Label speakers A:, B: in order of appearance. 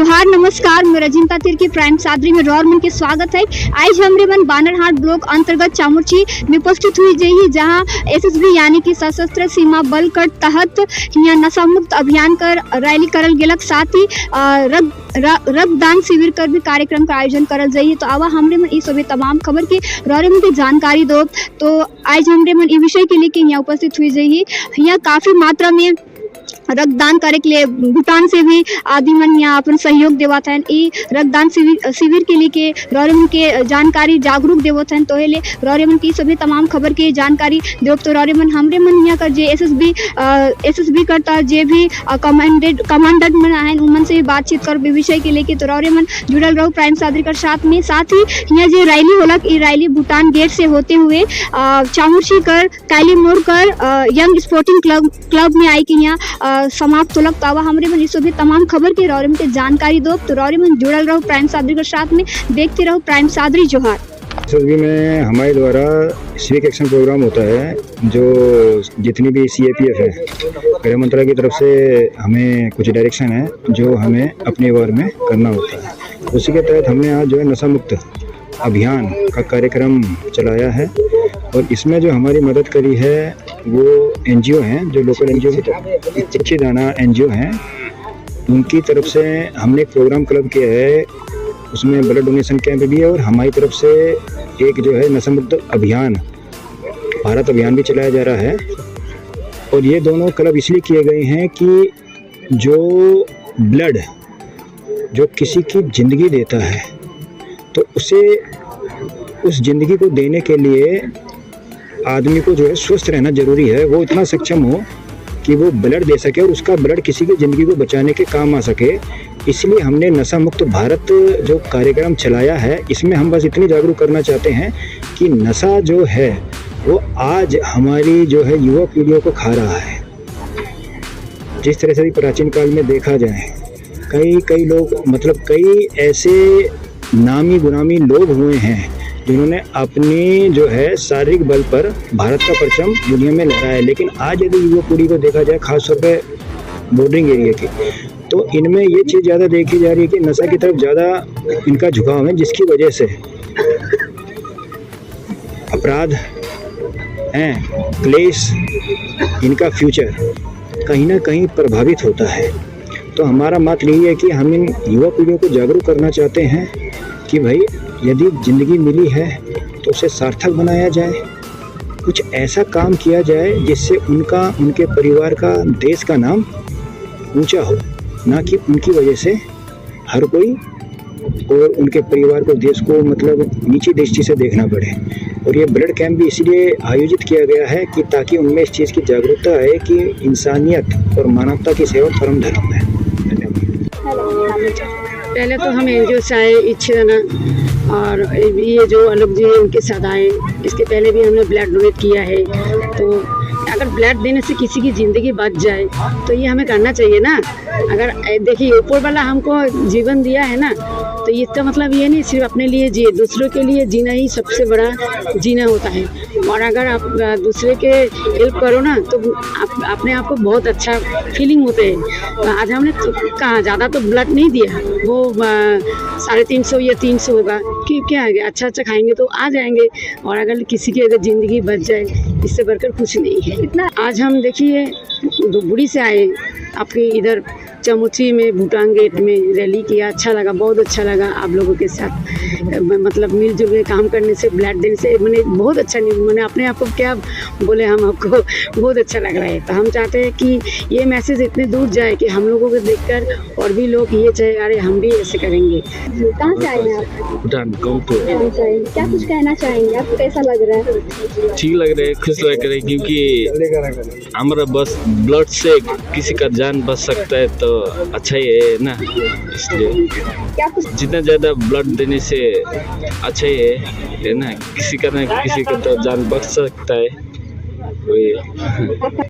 A: जोहार नमस्कार, मैं रजिंता तिर्की प्राइम सादरी में रॉर मन के स्वागत है। आज हमरे मन बानरहाट ब्लॉक अंतर्गत चामुर्ची में उपस्थित हुई जही, जहां एसएसबी यानी कि सशस्त्र सीमा बल के तहत यहाँ नशा मुक्त अभियान कर रैली करल गेलक, साथ ही रक्तदान शिविर कर भी कार्यक्रम का आयोजन करल जाइए। तो आवा हमरे मन इस सभी तमाम खबर की रौरे मन की जानकारी दो। तो आज हमरे मन इस विषय के लिए यहाँ उपस्थित हुई जही। यहाँ काफी मात्रा में रक्तदान करे के लिए भूटान से भी आदि मन यहाँ अपन सहयोग देवत हैं। रक्तदान शिविर के लिए के रौरेमन के जानकारी जागरूक देवत हैं। तो हेले रौरेमन की सभी तमाम खबर की जानकारी देव। तो रौरेमन हमरे मन यहाँ कर जे एसएसबी करता जे भी कमांडेंट मन हैं उमन से बातचीत कर विषय के लेके। तो रौरेमन जुड़ल रहो प्राइम सादरी कर साथ में। साथ ही यहाँ जो रैली होलक, ये रैली भूटान गेट से होते हुए चामुर्ची कर कैली मोड़ कर यंग स्पोर्टिंग क्लब में आई कि यहाँ समाप्त होलक। तो आवा हमरे मन इस भी तमाम खबर के रौरेमन के जानकारी दो। तो रौरेमन जुड़ल रहो प्राइम सादरी के साथ में, देखते रहो प्राइम सादरी। जोहार।
B: एसएसबी में हमारे द्वारा सिविक एक्शन प्रोग्राम होता है, जो जितनी भी सीएपीएफ है, गृह मंत्रालय की तरफ से हमें कुछ डायरेक्शन है जो हमें अपने वार में करना होता है। उसी के तहत हमने आज जो है नशा मुक्त अभियान का कार्यक्रम चलाया है। और इसमें जो हमारी मदद करी है वो एनजीओ हैं, जो लोकल एनजीओ चिच्ची दाना एनजीओ हैं, उनकी तरफ से हमने एक प्रोग्राम क्लब किया है। उसमें ब्लड डोनेशन कैंप भी है और हमारी तरफ से एक जो है नशा मुक्त अभियान, भारत अभियान भी चलाया जा रहा है। और ये दोनों क्लब इसलिए किए गए हैं कि जो ब्लड जो किसी की ज़िंदगी देता है, तो उसे उस ज़िंदगी को देने के लिए आदमी को जो है स्वस्थ रहना जरूरी है। वो इतना सक्षम हो कि वो ब्लड दे सके और उसका ब्लड किसी की ज़िंदगी को बचाने के काम आ सके। इसलिए हमने नशा मुक्त भारत जो कार्यक्रम चलाया है, इसमें हम बस इतनी जागरूक करना चाहते हैं कि नशा जो है वो आज हमारी जो है युवा पीढ़ियों को खा रहा है। जिस तरह से भी प्राचीन काल में देखा जाए, कई लोग, मतलब कई ऐसे नामी गुनामी लोग हुए हैं जिन्होंने अपनी जो है शारीरिक बल पर भारत का परचम दुनिया में लहराया है। लेकिन आज यदि युवा पीढ़ी को देखा जाए, खासतौर पे बॉर्डरिंग एरिया की, तो इनमें ये चीज़ ज़्यादा देखी जा रही है कि नशा की तरफ ज़्यादा इनका झुकाव है, जिसकी वजह से अपराध हैं, क्लेश, इनका फ्यूचर कहीं ना कहीं प्रभावित होता है। तो हमारा मत यही है कि हम इन युवा पीढ़ियों को जागरूक करना चाहते हैं कि भाई यदि ज़िंदगी मिली है तो उसे सार्थक बनाया जाए, कुछ ऐसा काम किया जाए जिससे उनका, उनके परिवार का, देश का नाम ऊंचा हो, ना कि उनकी वजह से हर कोई और उनके परिवार को, देश को मतलब नीची दृष्टि से देखना पड़े। और ये ब्लड कैंप भी इसलिए आयोजित किया गया है कि ताकि उनमें इस चीज़ की जागरूकता आए कि इंसानियत और मानवता की सेवा परम धर्म है।
C: पहले तो हम एनजीओ से आए इच्छादाना, और ये जो आलोक जी हैं उनके साथ आए। इसके पहले भी हमने ब्लड डोनेट किया है। तो अगर ब्लड देने से किसी की ज़िंदगी बच जाए तो ये हमें करना चाहिए ना। अगर देखिए ऊपर वाला हमको जीवन दिया है ना, तो इसका मतलब ये नहीं सिर्फ अपने लिए जिए, दूसरों के लिए जीना ही सबसे बड़ा जीना होता है। और अगर आप दूसरे के हेल्प करो ना, तो अपने आप को बहुत अच्छा फीलिंग होते हैं। तो आज हमने कहा ज़्यादा तो ब्लड नहीं दिया, वो 350 या 300 होगा कि क्या है, अच्छा खाएंगे तो आ जाएंगे। और अगर किसी की अगर ज़िंदगी बच जाए, इससे बढ़कर कुछ नहीं है। इतना आज हम देखिए धूपगुड़ी से आए, आपके इधर चामुर्ची में भूटान गेट में रैली किया। अच्छा लगा, बहुत अच्छा लगा आप लोगों के साथ, मतलब मिलजुल के काम करने से, ब्लड देने से मैंने बहुत अच्छा, नहीं मैंने अपने आप को क्या बोले, हम आपको बहुत अच्छा लग रहा है। तो हम चाहते हैं कि ये मैसेज इतने दूर जाए कि हम लोगों को देखकर और भी लोग ये चाहे अरे हम भी ऐसे करेंगे।
A: कहाँ से आए हैं आप?
B: भूटान
A: क्या कुछ कहना चाहेंगे? आपको कैसा लग रहा है?
D: ठीक लग रहा है, खुश लग रहा है, क्योंकि हमारा बस ब्लड से किसी का जान बच सकता है तो अच्छा ही है ना। इसलिए जितना ज़्यादा ब्लड देने से अच्छा ही है ना। किसी का ना किसी का तो जान बच सकता है, वही।